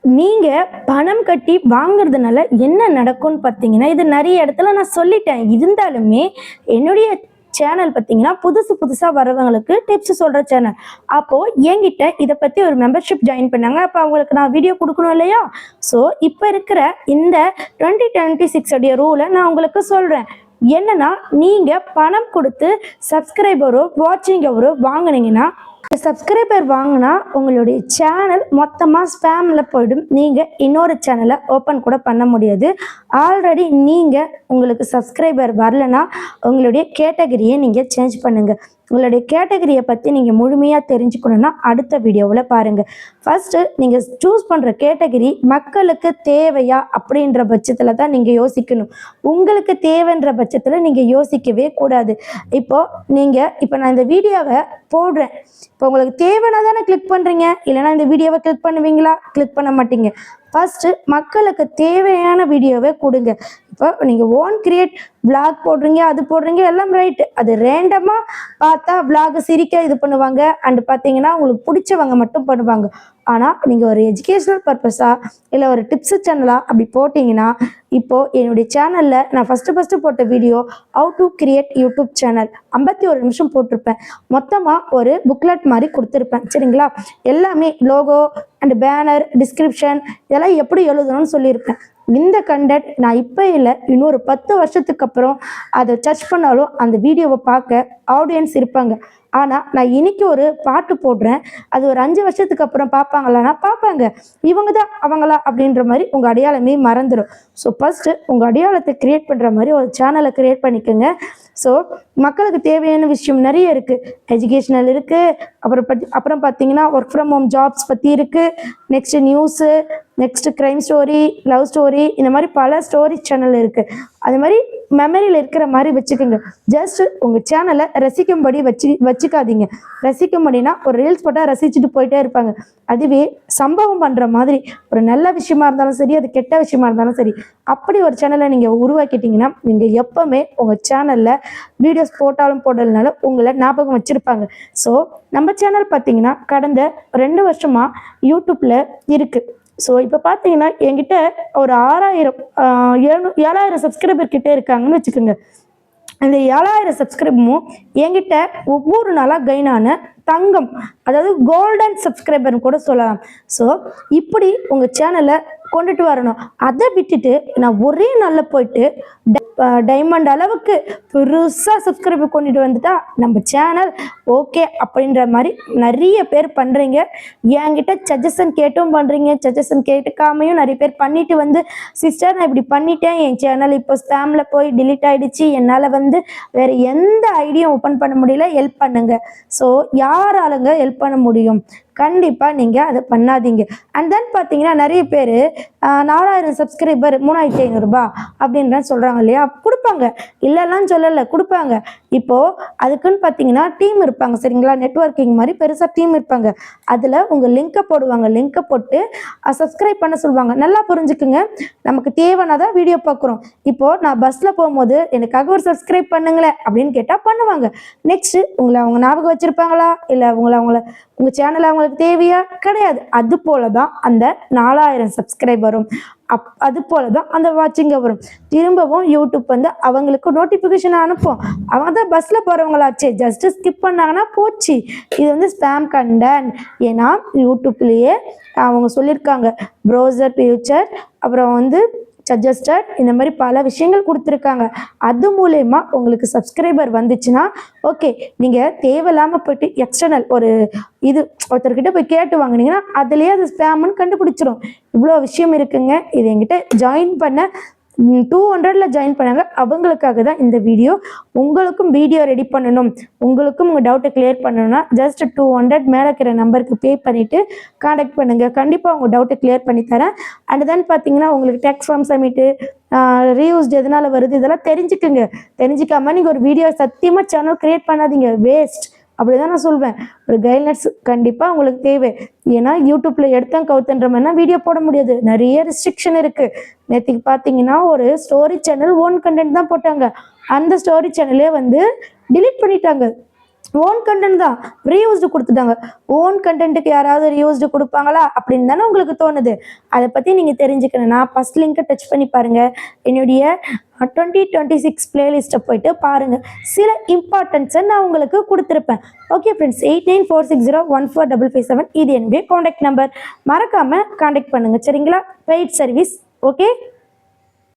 நீங்கள் பணம் கட்டி வாங்குறதுனால என்ன நடக்கும்னு பார்த்தீங்கன்னா, இது நிறைய இடத்துல நான் சொல்லிட்டேன். இருந்தாலுமே என்னுடைய சேனல் பார்த்தீங்கன்னா, புதுசு புதுசாக வரவங்களுக்கு டிப்ஸ் சொல்கிற சேனல். அப்போது என்கிட்ட இதை பற்றி ஒரு மெம்பர்ஷிப் ஜாயின் பண்ணாங்க. அப்போ அவங்களுக்கு நான் வீடியோ கொடுக்கணும் இல்லையா? ஸோ இப்போ இருக்கிற இந்த 2026 உடைய ரூலை நான் உங்களுக்கு சொல்கிறேன். என்னன்னா, நீங்கள் பணம் கொடுத்து சப்ஸ்கிரைபரோ வாட்சிங் அவரோ வாங்கினீங்கன்னா, சப்ஸ்கிரைபர் வாங்கினா உங்களுடைய சேனல் மொத்தமாக ஸ்பேமில் போயிடும். நீங்கள் இன்னொரு சேனலை ஓப்பன் கூட பண்ண முடியாது. ஆல்ரெடி நீங்கள் உங்களுக்கு சப்ஸ்கிரைபர் வரலன்னா உங்களுடைய கேட்டகரியை நீங்கள் சேஞ்ச் பண்ணுங்கள். உங்களுடைய கேட்டகரியை பற்றி நீங்கள் முழுமையாக தெரிஞ்சுக்கணுன்னா அடுத்த வீடியோவில் பாருங்கள். ஃபஸ்ட்டு நீங்கள் சூஸ் பண்ணுற கேட்டகரி மக்களுக்கு தேவையா அப்படின்ற பட்சத்தில் தான் நீங்கள் யோசிக்கணும். உங்களுக்கு தேவைன்ற பட்சத்தில் நீங்கள் யோசிக்கவே கூடாது. இப்போ நான் இந்த வீடியோவை போடுறேன். இப்போ உங்களுக்கு தேவைன்னா தானே கிளிக் பண்ணுறீங்க, இல்லைனா இந்த வீடியோவை கிளிக் பண்ணுவீங்களா? கிளிக் பண்ண மாட்டீங்க. ஃபஸ்ட்டு மக்களுக்கு தேவையான வீடியோவை கொடுங்க. இப்போ நீங்கள் ஓன் கிரியேட் விளாக் போடுறீங்க, அது போடுறீங்க, எல்லாம் ரைட்டு. அது ரேண்டமாக பார்த்தா விளாக் சிரிக்க இது பண்ணுவாங்க, அண்டு பார்த்தீங்கன்னா உங்களுக்கு பிடிச்சவங்க மட்டும் பண்ணுவாங்க. ஆனால் நீங்கள் ஒரு எஜுகேஷ்னல் பர்பஸாக இல்லை ஒரு டிப்ஸு சேனலாக அப்படி போட்டிங்கன்னா, இப்போது என்னுடைய சேனலில் நான் ஃபஸ்ட்டு போட்ட video how to create YouTube channel 51 நிமிஷம் போட்டிருப்பேன். மொத்தமாக ஒரு புக்லெட் மாதிரி கொடுத்துருப்பேன். சரிங்களா? எல்லாமே லோகோ அண்ட் பேனர், டிஸ்கிரிப்ஷன் இதெல்லாம் எப்படி எழுதணும்னு சொல்லியிருப்பேன். இந்த கண்டென்ட் நான் இப்போ இல்லை, இன்னொரு 10 வருஷத்துக்கு அப்புறம் அதை சர்ச் பண்ணாலும் அந்த வீடியோவை பார்க்க ஆடியன்ஸ் இருப்பாங்க. ஆனால் நான் இன்னைக்கு ஒரு பாட்டு போடுறேன், அது ஒரு 5 வருஷத்துக்கு அப்புறம் பார்ப்பாங்களான்னா பார்ப்பாங்க. இவங்க தான் அவங்களா அப்படின்ற மாதிரி உங்கள் அடையாளமே மறந்துடும். ஸோ ஃபஸ்ட்டு உங்கள் அடையாளத்தை க்ரியேட் பண்ணுற மாதிரி ஒரு சேனலை க்ரியேட் பண்ணிக்கோங்க. ஸோ மக்களுக்கு தேவையான விஷயம் நிறைய இருக்குது. எஜுகேஷ்னல் இருக்குது, அப்புறம் பார்த்தீங்கன்னா ஒர்க் ஃப்ரம் ஹோம் ஜாப்ஸ் பற்றி இருக்குது, next news, next crime story, love story, இந்த மாதிரி பல ஸ்டோரி சேனல் இருக்குது. அது மாதிரி மெமரியில் இருக்கிற மாதிரி வச்சுக்கோங்க. ஜஸ்ட்டு உங்கள் சேனலை ரசிக்கும்படி வச்சுக்காதீங்க. ரசிக்கும்படினா ஒரு ரீல்ஸ் போட்டால் ரசிச்சுட்டு போயிட்டே இருப்பாங்க. அதுவே சம்பவம் பண்ணுற மாதிரி ஒரு நல்ல விஷயமா இருந்தாலும் சரி, அது கெட்ட விஷயமா இருந்தாலும் சரி, அப்படி ஒரு சேனலை நீங்கள் உருவாக்கிட்டீங்கன்னா நீங்கள் எப்போவுமே உங்கள் சேனலில் வீடியோஸ் போடலனாலும் உங்களை ஞாபகம் வச்சுருப்பாங்க. ஸோ நம்ம சேனல் பார்த்தீங்கன்னா கடந்த 2 வருஷமாக யூடியூப்பில் இருக்குது. ஸோ இப்போ பார்த்தீங்கன்னா என்கிட்ட ஒரு 7,000 சப்ஸ்கிரைபர் கிட்டே இருக்காங்கன்னு வச்சுக்கோங்க. அந்த 7,000 சப்ஸ்கிரைபரும் என்கிட்ட ஒவ்வொரு நாளாக கெயினான தங்கம், அதாவது கோல்டன் சப்ஸ்கிரைபர்னு கூட சொல்லலாம். ஸோ இப்படி உங்கள் சேனலை கொண்டுட்டு வரணும். அதை விட்டுட்டு நான் ஒரே நாளில் போயிட்டு டைமண்ட் அளவுக்கு பெருசாக சப்ஸ்கிரைபர் கொண்டுட்டு வந்துட்டா நம்ம சேனல் ஓகே அப்படின்ற மாதிரி நிறைய பேர் பண்ணுறீங்க. என்கிட்ட சஜஷன் கேட்டும் பண்ணுறீங்க, சஜஷன் கேட்டுக்காமையும் நிறைய பேர் பண்ணிட்டு வந்து, சிஸ்டர் நான் இப்படி பண்ணிட்டேன், என் சேனல் இப்போ ஸ்பேமில் போய் டிலீட் ஆகிடுச்சு, என்னால் வேறு எந்த ஐடியும் ஓப்பன் பண்ண முடியல, ஹெல்ப் பண்ணுங்க. ஸோ யாராலுங்க ஹெல்ப் பண்ண முடியும்? கண்டிப்பாக நீங்கள் அதை பண்ணாதீங்க. அண்ட் தென் பார்த்தீங்கன்னா நிறைய பேர் 4,000 சப்ஸ்கிரைபர் 3,500 ரூபா அப்படின்ற சொல்கிறாங்க இல்லையா? கொடுப்பாங்க, இல்லைலாம் சொல்லலை, கொடுப்பாங்க. இப்போது அதுக்குன்னு பார்த்தீங்கன்னா டீம் இருப்பாங்க. சரிங்களா? நெட்வொர்க்கிங் மாதிரி பெருசாக டீம் இருப்பாங்க. அதில் உங்கள் லிங்க்கை போடுவாங்க. லிங்க்கை போட்டு சப்ஸ்கிரைப் பண்ண சொல்லுவாங்க. நல்லா புரிஞ்சுக்குங்க. நமக்கு தேவையானதான் வீடியோ பார்க்குறோம். இப்போது நான் பஸ்ஸில் போகும்போது எனக்காக ஒரு சப்ஸ்கிரைப் பண்ணுங்களேன் அப்படின்னு கேட்டால் பண்ணுவாங்க. நெக்ஸ்ட்டு உங்களை அவங்க ஞாபகம் வச்சுருப்பாங்களா? இல்லை உங்கள் சேனல் அவங்களுக்கு தேவையா? கிடையாது. அது போல தான் அந்த 4,000 சப்ஸ்கிரைபரும், அது போல தான் அந்த வாட்சிங்க வரும். திரும்பவும் யூடியூப் அவங்களுக்கு நோட்டிஃபிகேஷன் அனுப்பும். அவங்க தான் பஸ்ஸில் போகிறவங்களாச்சே, ஜஸ்ட்டு ஸ்கிப் பண்ணாங்கன்னா போச்சு. இது ஸ்பேம் கண்டென்ட். ஏன்னா யூடியூப்லேயே அவங்க சொல்லியிருக்காங்க ப்ரௌசர் ஃபியூச்சர், அப்புறம் சஜஸ்டட், இந்த மாதிரி பல விஷயங்கள் கொடுத்துருக்காங்க. அது மூலயமா உங்களுக்கு சப்ஸ்கிரைபர் வந்துச்சுன்னா ஓகே. நீங்கள் தேவையில்லாமல் போய்ட்டு எக்ஸ்டர்னல் ஒருத்தர்கிட்ட போய் கேட்டு வாங்கினீங்கன்னா அதுலேயே அது ஸ்பேம்னு கண்டுபிடிச்சிரும். இவ்வளோ விஷயம் இருக்குங்க. இது என்கிட்ட ஜாயின் பண்ண 200ல் ஜாயின் பண்ணாங்க. அவங்களுக்காக தான் இந்த வீடியோ. உங்களுக்கும் வீடியோ ரெடி பண்ணணும், உங்களுக்கும் உங்கள் டவுட்டை கிளியர் பண்ணணும்னா ஜஸ்ட் 200 மேலே இருக்கிற நம்பருக்கு பே பண்ணிவிட்டு கான்டாக்ட் பண்ணுங்கள். கண்டிப்பாக உங்கள் டவுட்டை கிளியர் பண்ணி தரேன். அண்ட் தென் பார்த்தீங்கன்னா உங்களுக்கு டேக்ஸ் ஃபார்ம் சப்மிட்டு, ரீயூஸ்டு எதனால் வருது இதெல்லாம் தெரிஞ்சுக்காமல் நீங்கள் ஒரு வீடியோ சத்தியமாக சேனல் க்ரியேட் பண்ணாதீங்க, வேஸ்ட். அப்படி தான் நான் சொல்வேன். ஒரு கைட்லைன்ஸ் கண்டிப்பாக உங்களுக்கு தேவை. ஏன்னா யூடியூப்பில் எடுத்தேன் கவுத்துன்ற மாதிரினா வீடியோ போட முடியாது, நிறைய ரெஸ்ட்ரிக்ஷன் இருக்குது. நேற்றுக்கு பார்த்தீங்கன்னா ஒரு ஸ்டோரி சேனல் ஓன் கண்டென்ட் தான் போட்டாங்க. அந்த ஸ்டோரி சேனலே டிலீட் பண்ணிட்டாங்க. ஓன் கண்டென்ட் தான், ரீயூஸ்டு கொடுத்துட்டாங்க. ஓன் கண்டென்ட்டுக்கு யாராவது ரீயூஸ்டு கொடுப்பாங்களா அப்படின்னு தானே உங்களுக்கு தோணுது. அதை பற்றி நீங்கள் தெரிஞ்சுக்கணும்னா ஃபஸ்ட் லிங்கை டச் பண்ணி பாருங்கள். என்னுடைய 2026 பிளேலிஸ்ட்டை போயிட்டு பாருங்கள். சில இம்பார்ட்டன்ஸை நான் உங்களுக்கு கொடுத்துருப்பேன். ஓகே ஃப்ரெண்ட்ஸ், 8946014557 இது என்னுடைய காண்டாக்ட் நம்பர். மறக்காமல் காண்டாக்ட் பண்ணுங்கள் சரிங்களா? Paid service. ஓகே.